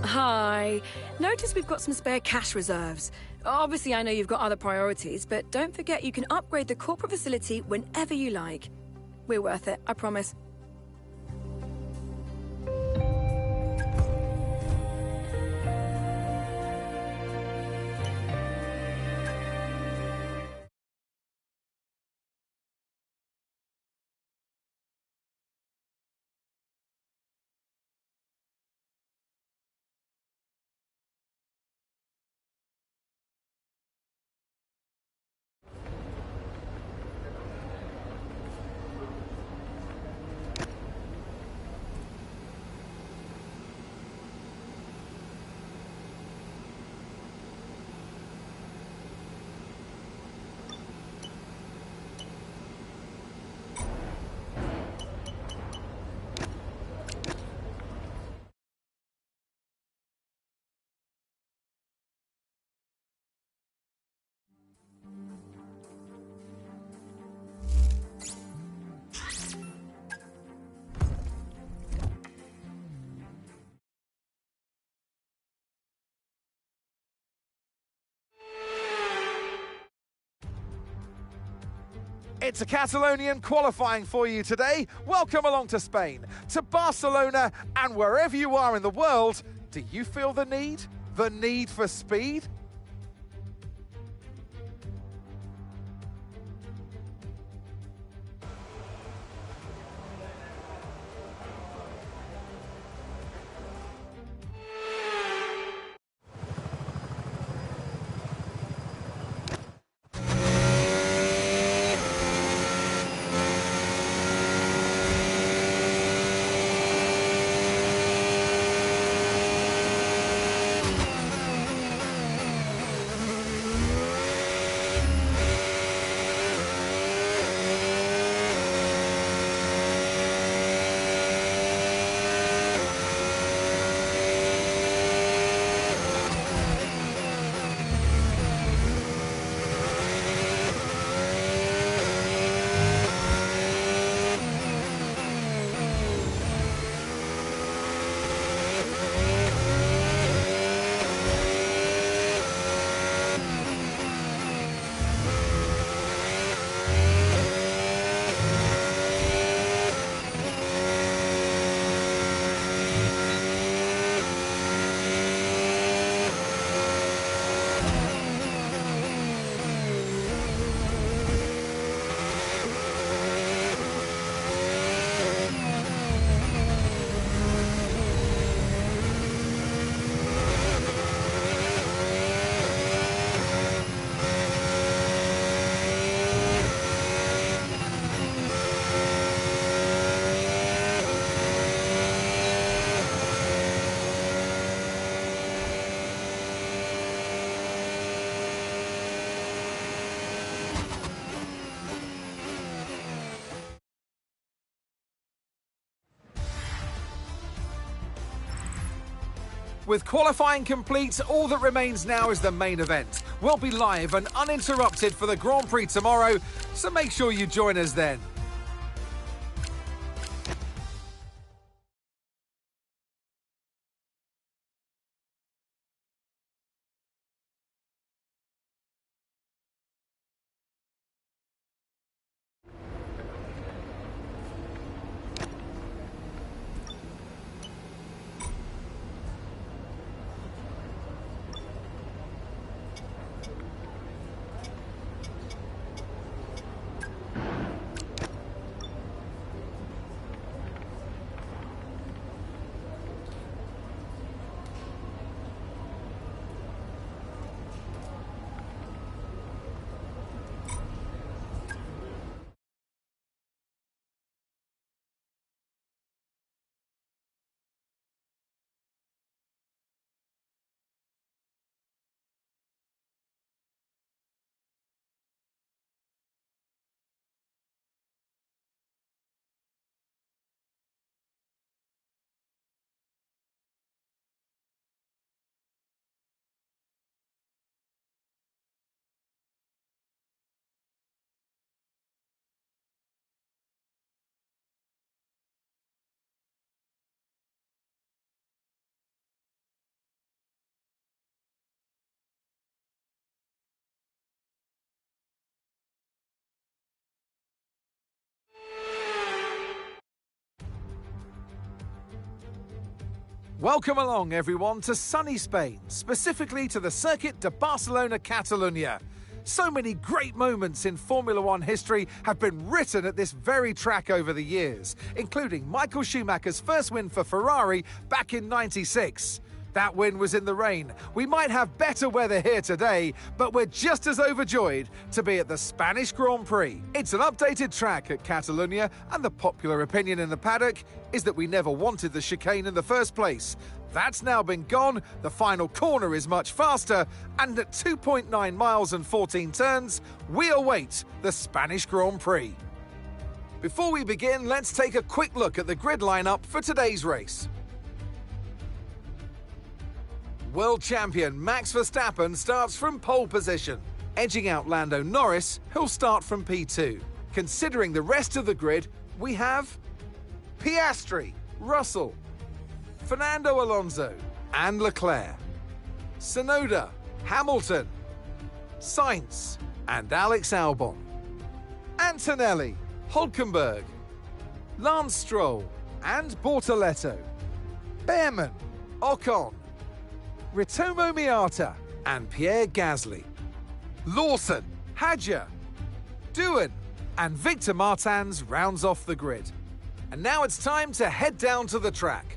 Hi. Notice we've got some spare cash reserves. Obviously, I know you've got other priorities, but don't forget you can upgrade the corporate facility whenever you like. We're worth it, I promise. It's a Catalonian qualifying for you today. Welcome along to Spain, to Barcelona, and wherever you are in the world, do you feel the need? The need for speed? With qualifying complete, all that remains now is the main event. We'll be live and uninterrupted for the Grand Prix tomorrow, so make sure you join us then. Welcome along, everyone, to sunny Spain, specifically to the Circuit de Barcelona Catalunya. So many great moments in Formula One history have been written at this very track over the years, including Michael Schumacher's first win for Ferrari back in '96. That win was in the rain. We might have better weather here today, but we're just as overjoyed to be at the Spanish Grand Prix. It's an updated track at Catalunya, and the popular opinion in the paddock is that we never wanted the chicane in the first place. That's now been gone, the final corner is much faster, and at 2.9 miles and 14 turns, we await the Spanish Grand Prix. Before we begin, let's take a quick look at the grid lineup for today's race. World champion Max Verstappen starts from pole position, edging out Lando Norris, who'll start from P2. Considering the rest of the grid, we have Piastri, Russell, Fernando Alonso and Leclerc, Tsunoda, Hamilton, Sainz and Alex Albon, Antonelli, Hülkenberg, Lance Stroll and Bortoleto, Behrman, Ocon, Ritomo Miata and Pierre Gasly, Lawson, Hadjar, Doohan and Victor Martins rounds off the grid. And now it's time to head down to the track.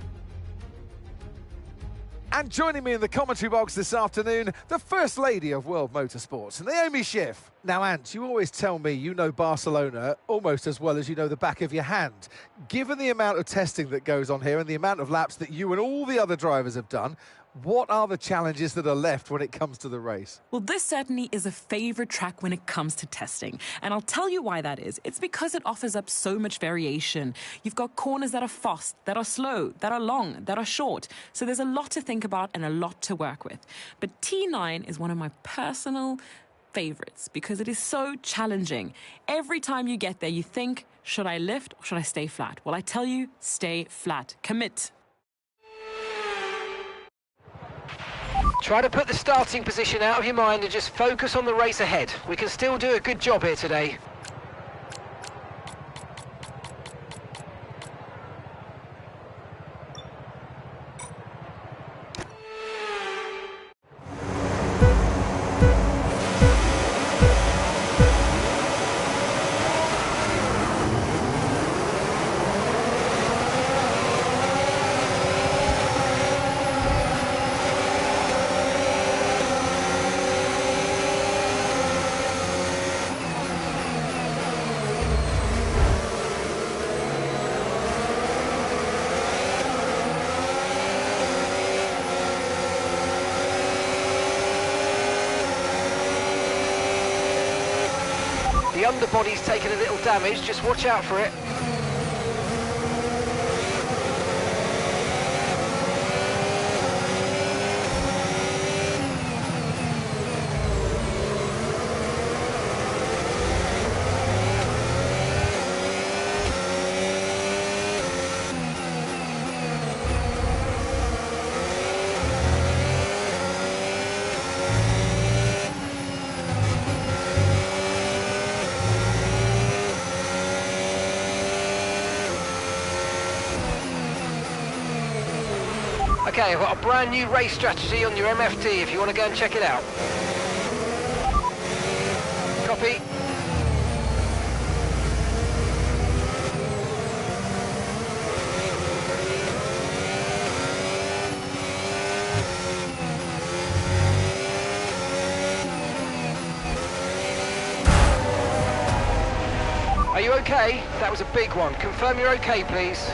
And joining me in the commentary box this afternoon, the First Lady of World Motorsports, Naomi Schiff. Now, Ant, you always tell me you know Barcelona almost as well as you know the back of your hand. Given the amount of testing that goes on here and the amount of laps that you and all the other drivers have done, what are the challenges that are left when it comes to the race? Well, this certainly is a favourite track when it comes to testing. And I'll tell you why that is. It's because it offers up so much variation. You've got corners that are fast, that are slow, that are long, that are short. So there's a lot to think about and a lot to work with. But T9 is one of my personal favourites because it is so challenging. Every time you get there, you think, should I lift or should I stay flat? Well, I tell you, stay flat. Commit. Try to put the starting position out of your mind and just focus on the race ahead. We can still do a good job here today. The underbody's taken a little damage, just watch out for it. Okay, I've got a brand new race strategy on your MFT if you want to go and check it out. Copy. Are you okay? That was a big one. Confirm you're okay, please.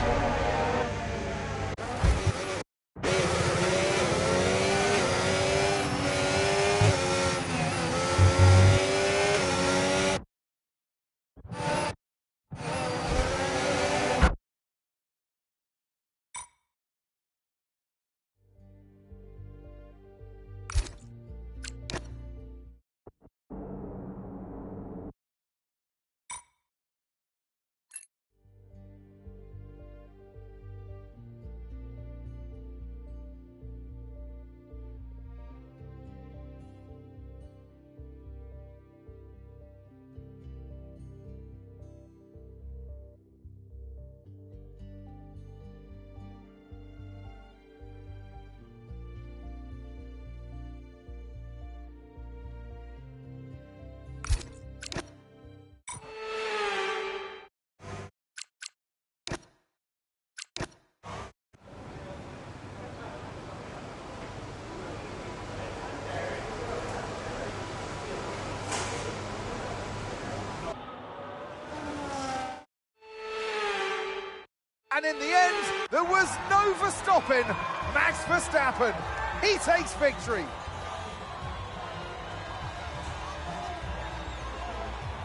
And in the end, there was no Verstappen. Max Verstappen, he takes victory.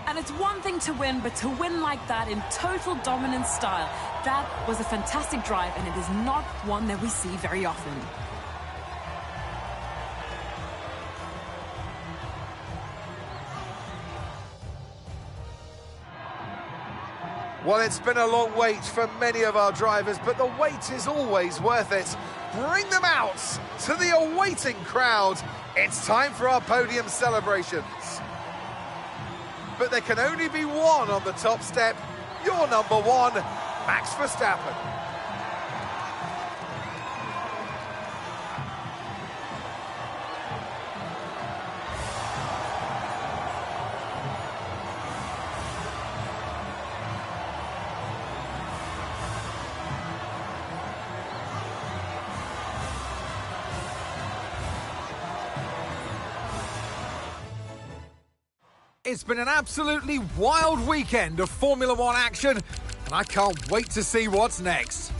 And it's one thing to win, but to win like that in total dominant style, that was a fantastic drive, and it is not one that we see very often. Well, it's been a long wait for many of our drivers, but the wait is always worth it. Bring them out to the awaiting crowd. It's time for our podium celebrations. But there can only be one on the top step. Your number one, Max Verstappen. It's been an absolutely wild weekend of Formula One action, and I can't wait to see what's next.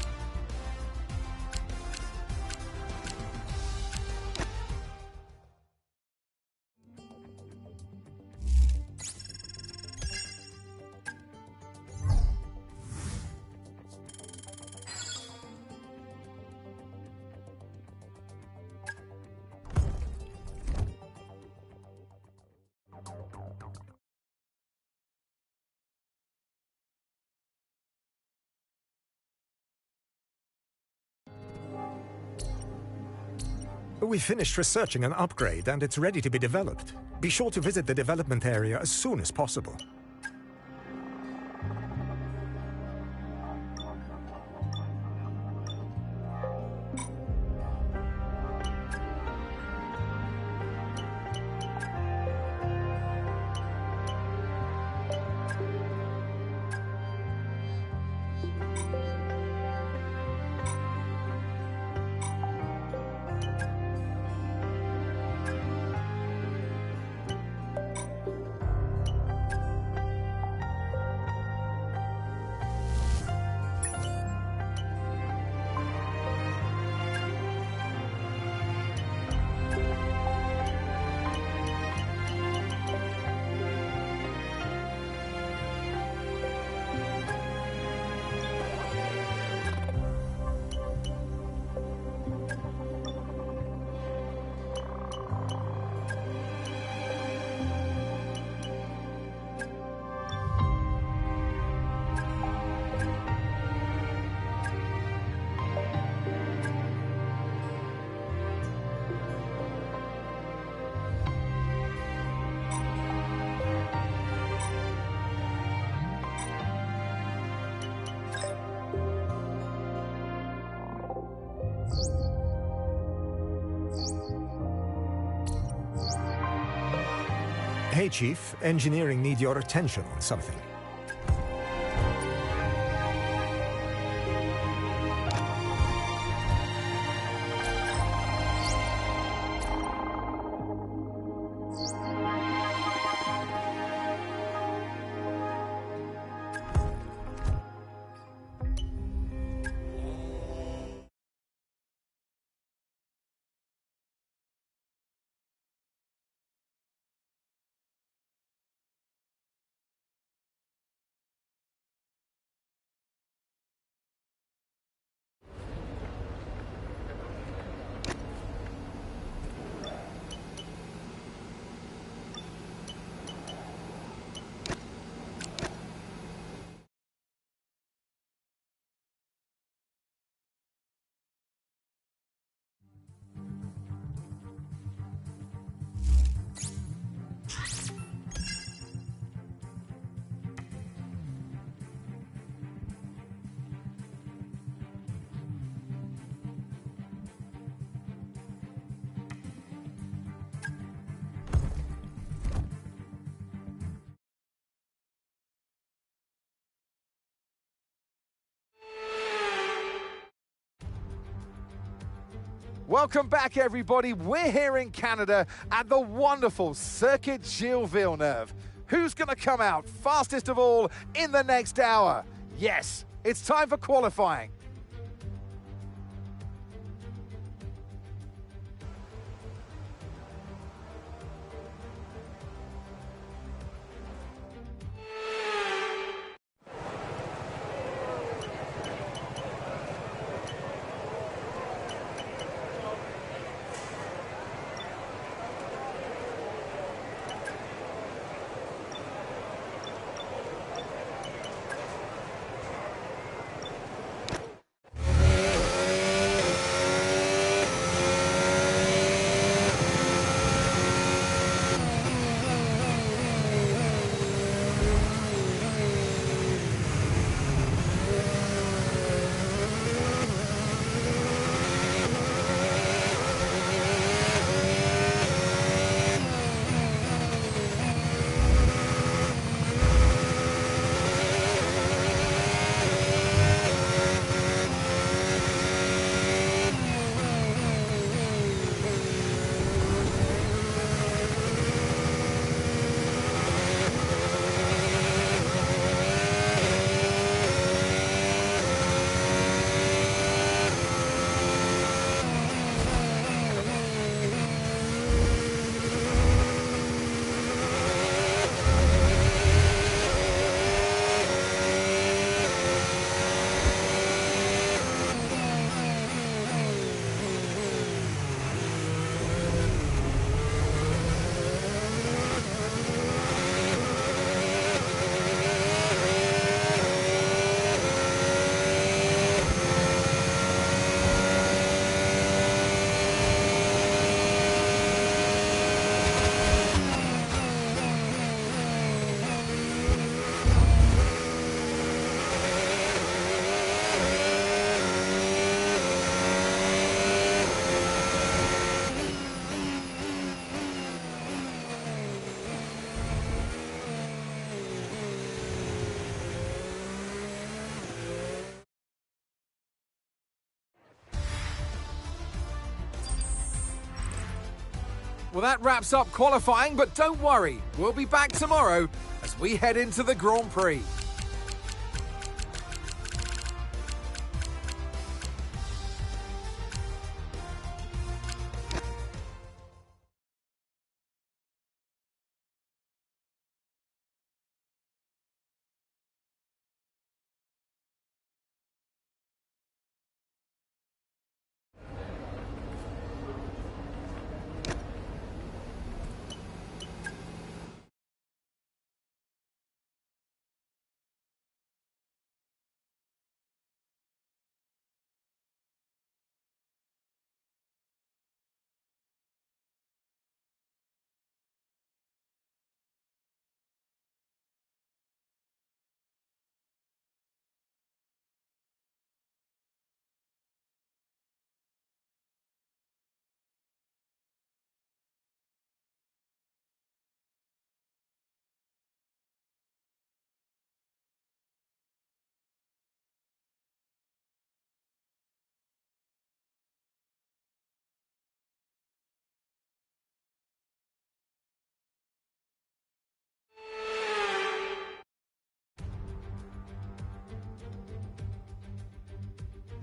We finished researching an upgrade and it's ready to be developed. Be sure to visit the development area as soon as possible. Hey, Chief. Engineering need your attention on something. Welcome back, everybody. We're here in Canada at the wonderful Circuit Gilles Villeneuve. Who's going to come out fastest of all in the next hour? Yes, It's time for qualifying. Well, that wraps up qualifying, but don't worry, we'll be back tomorrow as we head into the Grand Prix.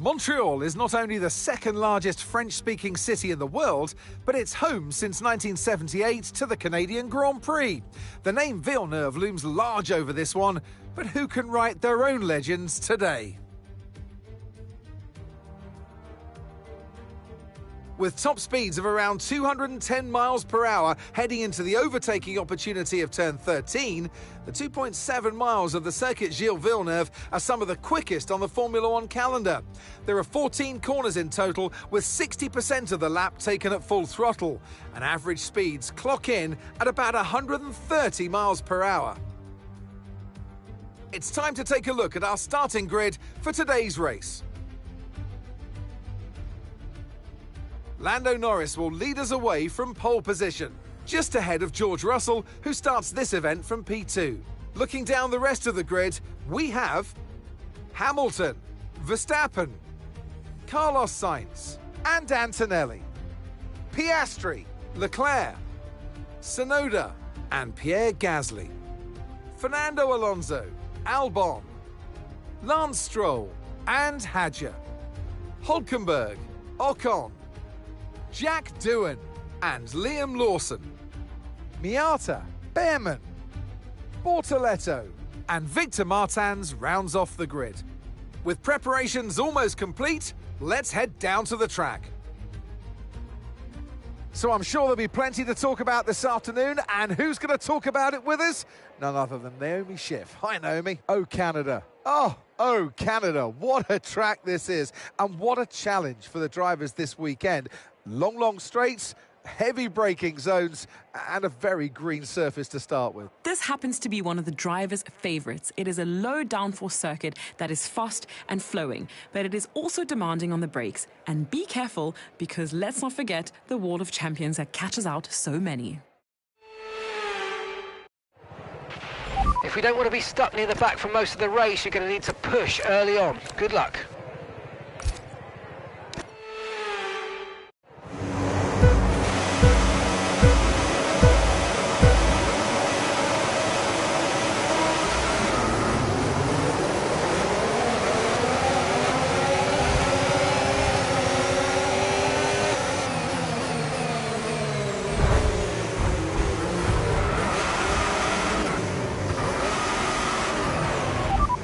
Montreal is not only the second largest French-speaking city in the world, but it's home since 1978 to the Canadian Grand Prix. The name Villeneuve looms large over this one, but who can write their own legends today? With top speeds of around 210 miles per hour heading into the overtaking opportunity of turn 13, the 2.7 miles of the circuit Gilles Villeneuve are some of the quickest on the Formula One calendar. There are 14 corners in total, with 60% of the lap taken at full throttle, and average speeds clock in at about 130 miles per hour. It's time to take a look at our starting grid for today's race. Lando Norris will lead us away from pole position, just ahead of George Russell, who starts this event from P2. Looking down the rest of the grid, we have Hamilton, Verstappen, Carlos Sainz and Antonelli, Piastri, Leclerc, Tsunoda and Pierre Gasly, Fernando Alonso, Albon, Lance Stroll and Hadjar, Hulkenberg, Ocon, Jack Doohan and Liam Lawson, Miata, Behrman, Bortoletto and Victor Martins rounds off the grid. With preparations almost complete, let's head down to the track. So I'm sure there'll be plenty to talk about this afternoon, and who's going to talk about it with us? None other than Naomi Schiff. Hi, Naomi. Oh, Canada. Oh, Canada. What a track this is, and what a challenge for the drivers this weekend. Long straights, heavy braking zones, and a very green surface to start with. This happens to be one of the drivers' favourites. It is a low downforce circuit that is fast and flowing, but it is also demanding on the brakes. And be careful, because let's not forget the wall of champions that catches out so many. If we don't want to be stuck near the back for most of the race, you're going to need to push early on. Good luck.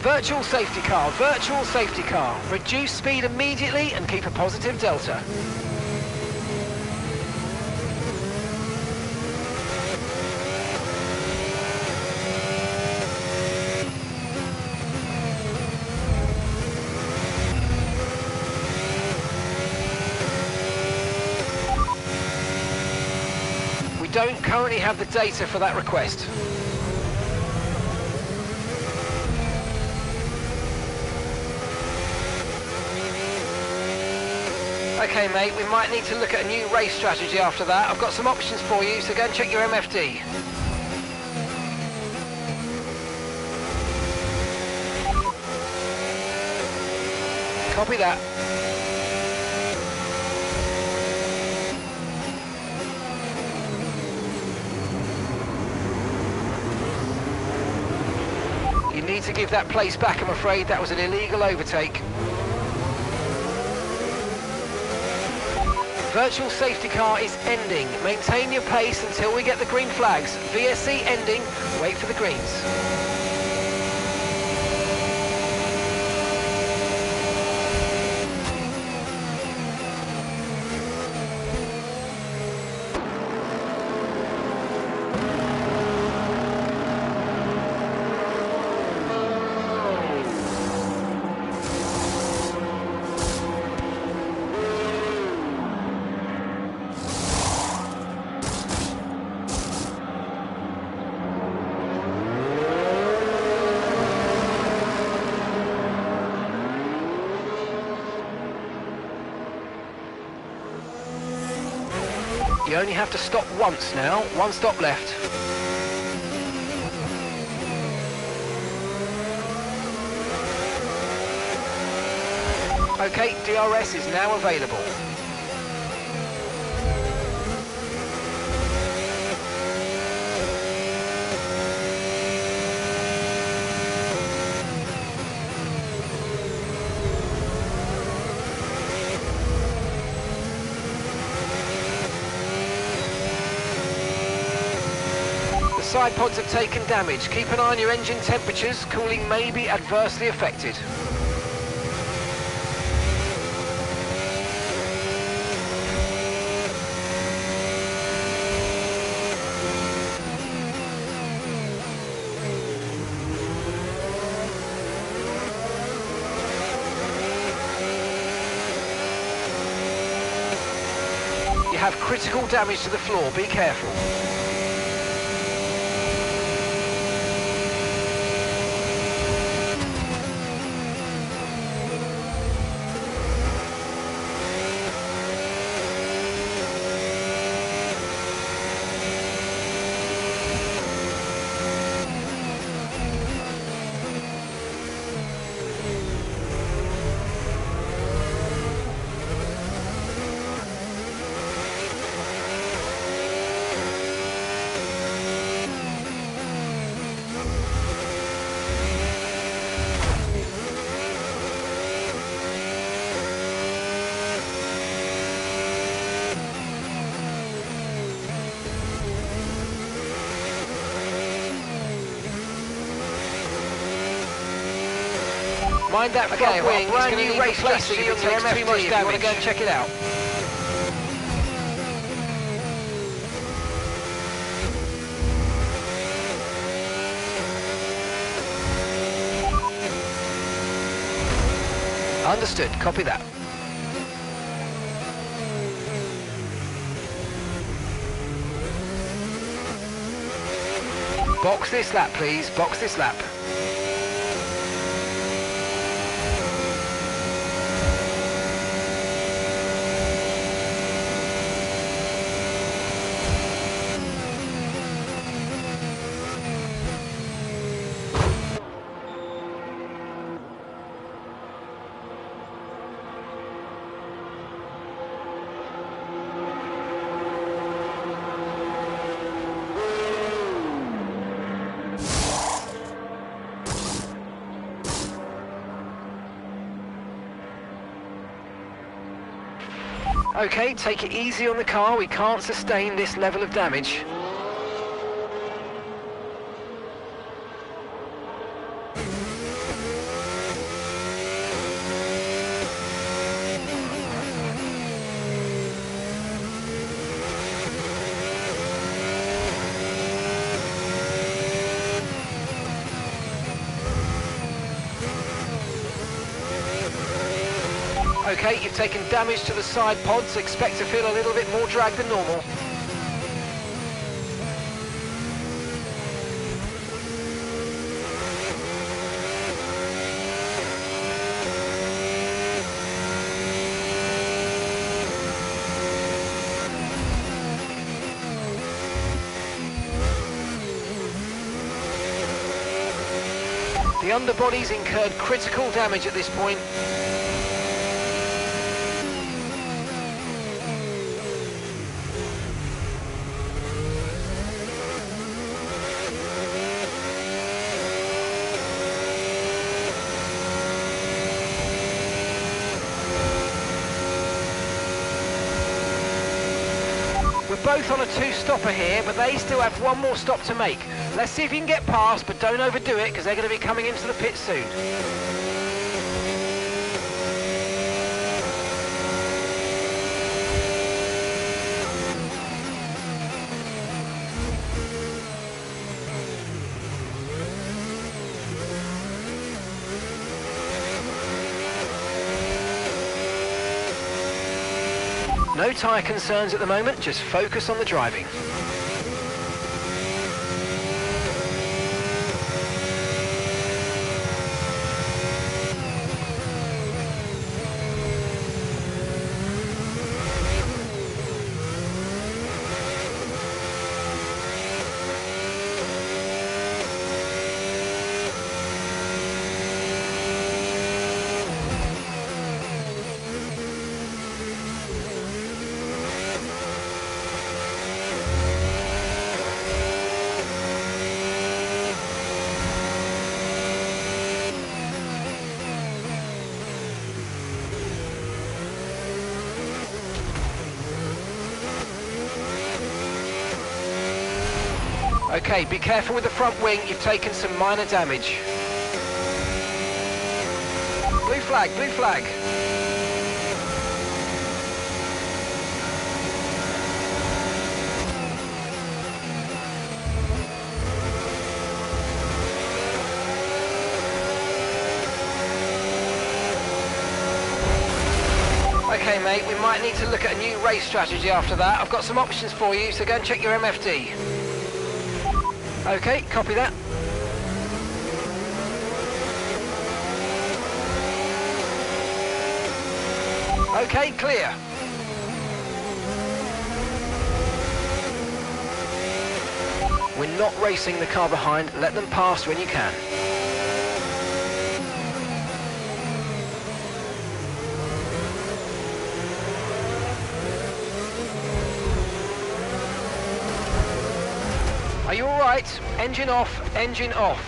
Virtual safety car, virtual safety car. Reduce speed immediately and keep a positive delta. We don't currently have the data for that request. Okay, mate, we might need to look at a new race strategy after that. I've got some options for you, so go and check your MFD. Copy that. You need to give that place back, I'm afraid. That was an illegal overtake. Virtual safety car is ending. Maintain your pace until we get the green flags. VSC ending. Wait for the greens. You only have to stop once now. One stop left. Okay, DRS is now available. Side pods have taken damage. Keep an eye on your engine temperatures. Cooling may be adversely affected. You have critical damage to the floor. Be careful. Mind that front wing, it's going to need replacing if it takes too much damage. You want to go and check it out. Understood, copy that. Box this lap, please, box this lap. Okay, take it easy on the car, we can't sustain this level of damage. Okay, you've taken damage to the side pods, expect to feel a little bit more drag than normal. The underbody's incurred critical damage at this point. We're both on a two-stopper here, but they still have one more stop to make. Let's see if you can get past, but don't overdo it, because they're going to be coming into the pit soon. No tyre concerns at the moment, just focus on the driving. Okay, be careful with the front wing, you've taken some minor damage. Blue flag, blue flag. Okay mate, we might need to look at a new race strategy after that. I've got some options for you, so go and check your MFD. Okay, copy that. Okay, clear. We're not racing the car behind, let them pass when you can. Are you all right? Engine off, engine off.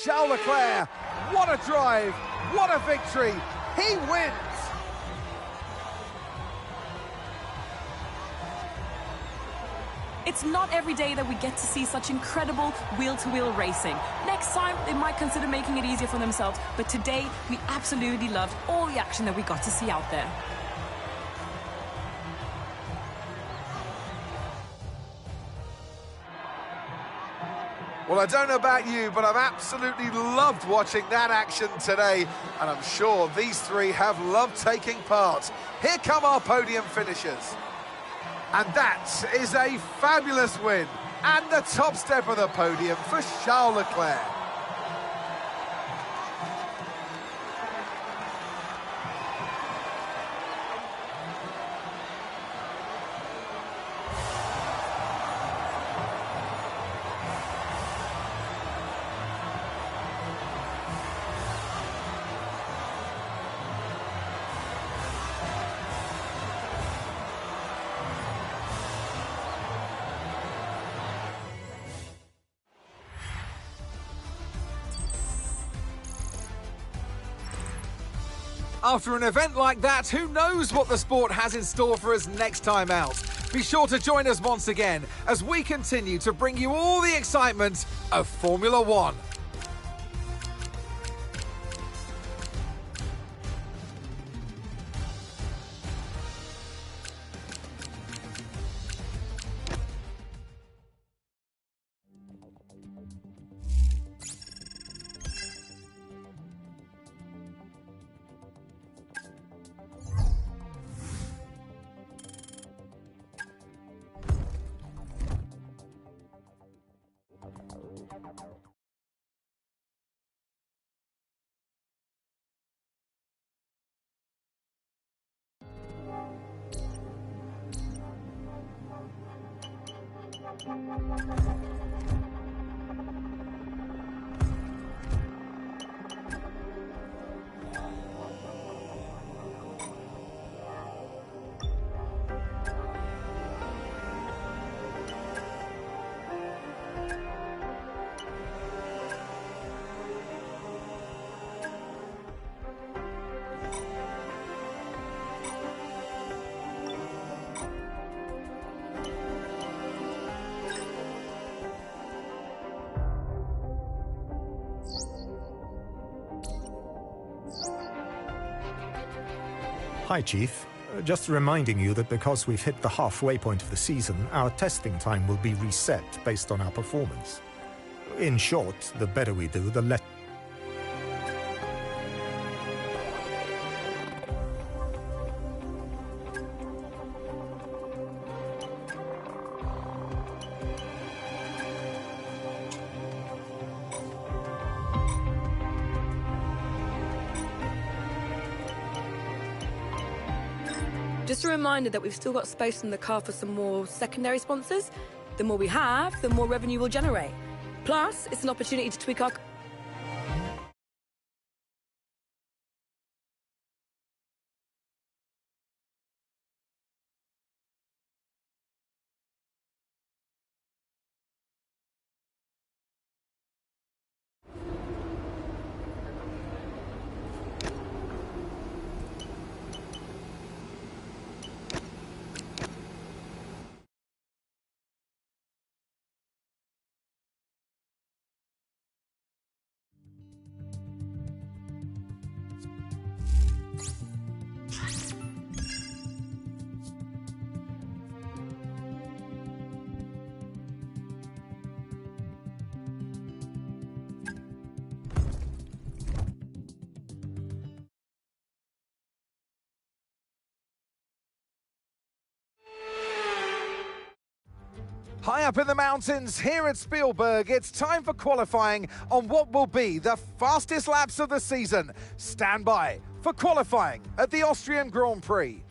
Charles Leclerc. What a drive, what a victory. He wins. It's not every day that we get to see such incredible wheel-to-wheel racing. Next time, they might consider making it easier for themselves, but today, we absolutely loved all the action that we got to see out there. Well, I don't know about you, but I've absolutely loved watching that action today, and I'm sure these three have loved taking part. Here come our podium finishers. And that is a fabulous win, and the top step of the podium for Charles Leclerc. After an event like that, who knows what the sport has in store for us next time out? Be sure to join us once again as we continue to bring you all the excitement of Formula One. Hi, Chief. Just reminding you that because we've hit the halfway point of the season, our testing time will be reset based on our performance. In short, the better we do, the less... Just a reminder that we've still got space in the car for some more secondary sponsors. The more we have, the more revenue we'll generate. Plus, it's an opportunity to tweak our... High up in the mountains here at Spielberg, it's time for qualifying on what will be the fastest laps of the season. Stand by for qualifying at the Austrian Grand Prix.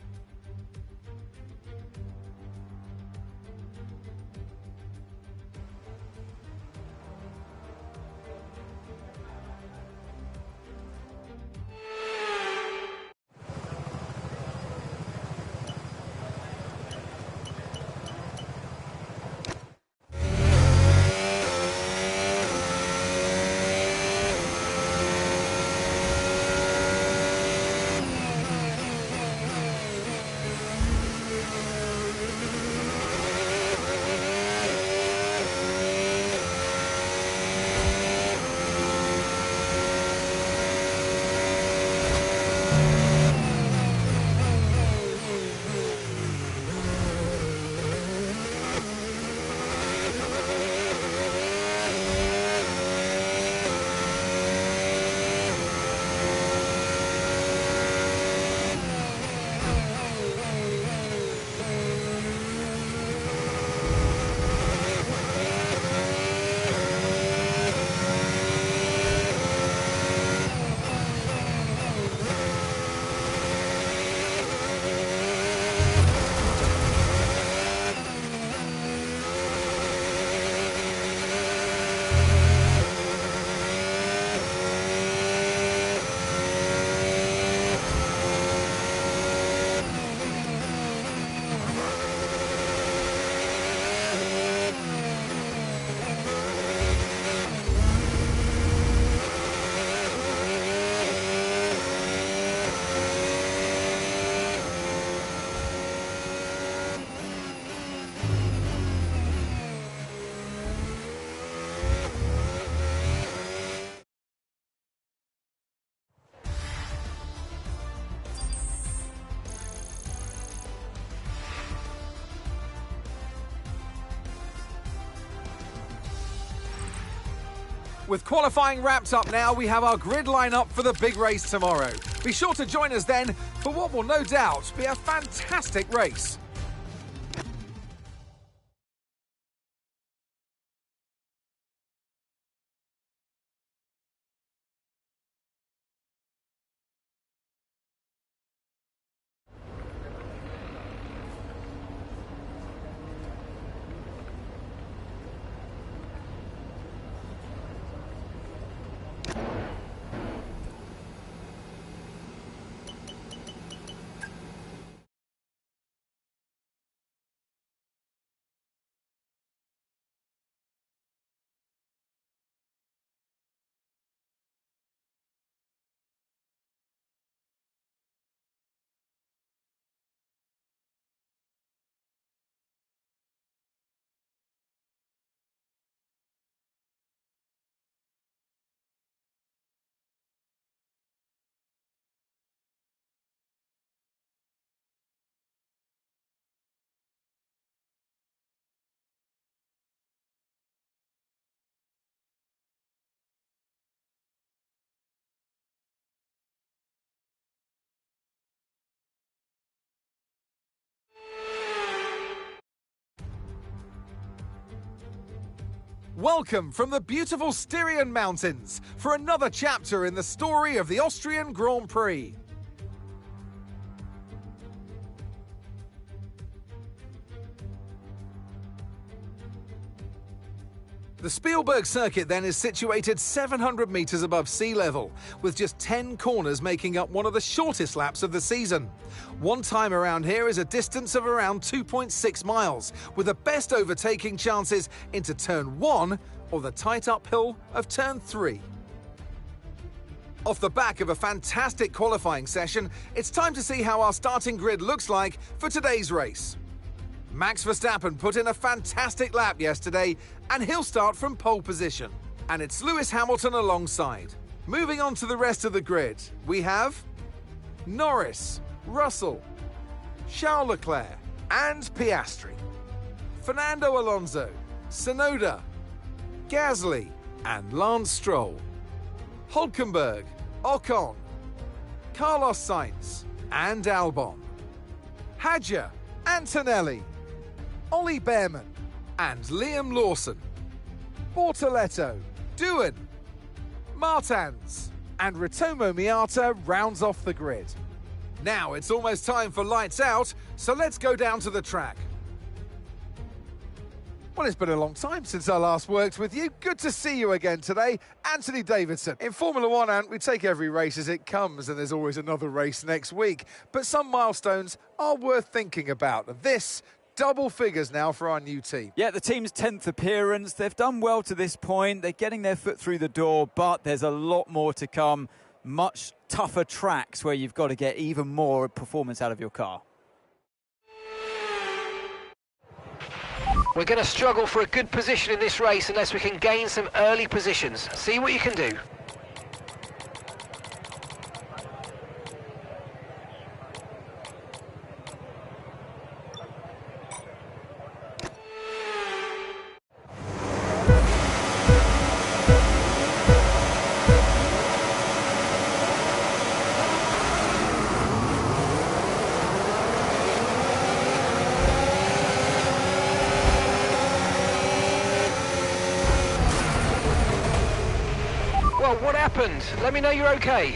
With qualifying wrapped up now, we have our grid lineup for the big race tomorrow. Be sure to join us then for what will no doubt be a fantastic race. Welcome from the beautiful Styrian Mountains for another chapter in the story of the Austrian Grand Prix. The Spielberg circuit then is situated 700 metres above sea level, with just 10 corners making up one of the shortest laps of the season. One time around here is a distance of around 2.6 miles, with the best overtaking chances into turn 1 or the tight uphill of turn 3. Off the back of a fantastic qualifying session, it's time to see how our starting grid looks like for today's race. Max Verstappen put in a fantastic lap yesterday, and he'll start from pole position. And it's Lewis Hamilton alongside. Moving on to the rest of the grid, we have Norris, Russell, Charles Leclerc, and Piastri. Fernando Alonso, Tsunoda, Gasly, and Lance Stroll. Hülkenberg, Ocon, Carlos Sainz, and Albon. Hadjar, Antonelli, Ollie Behrman, and Liam Lawson. Bortoletto, Doohan, Martins, and Ritomo Miata rounds off the grid. Now it's almost time for lights out, so let's go down to the track. Well, it's been a long time since I last worked with you. Good to see you again today, Anthony Davidson. In Formula One, Ant, we take every race as it comes, and there's always another race next week. But some milestones are worth thinking about. And this, double figures now for our new team. Yeah, the team's 10th appearance. They've done well to this point. They're getting their foot through the door, but there's a lot more to come. Much tougher tracks where you've got to get even more performance out of your car. We're going to struggle for a good position in this race unless we can gain some early positions. See what you can do. Well, what happened? Let me know you're okay.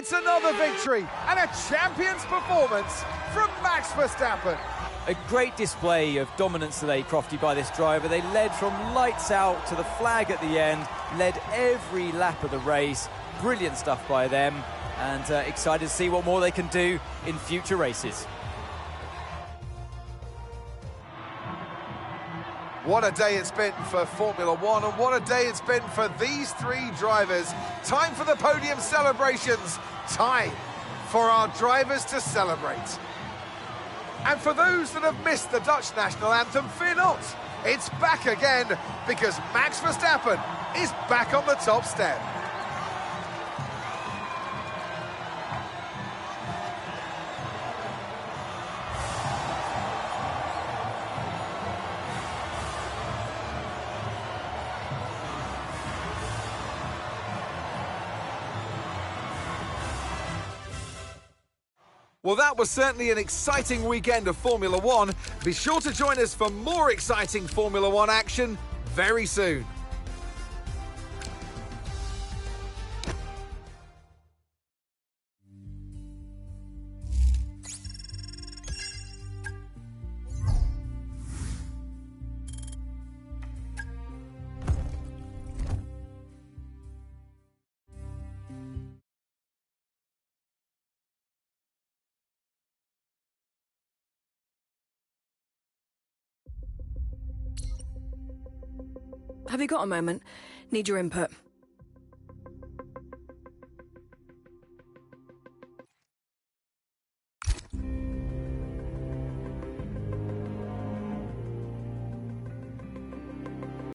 It's another victory and a champion's performance from Max Verstappen. A great display of dominance today, Crofty, by this driver. They led from lights out to the flag at the end, led every lap of the race. Brilliant stuff by them, and excited to see what more they can do in future races. What a day it's been for Formula One, and what a day it's been for these three drivers. Time for the podium celebrations. Time for our drivers to celebrate. And for those that have missed the Dutch national anthem, fear not. It's back again, because Max Verstappen is back on the top step. Well, that was certainly an exciting weekend of Formula One. Be sure to join us for more exciting Formula One action very soon. Have you got a moment? Need your input.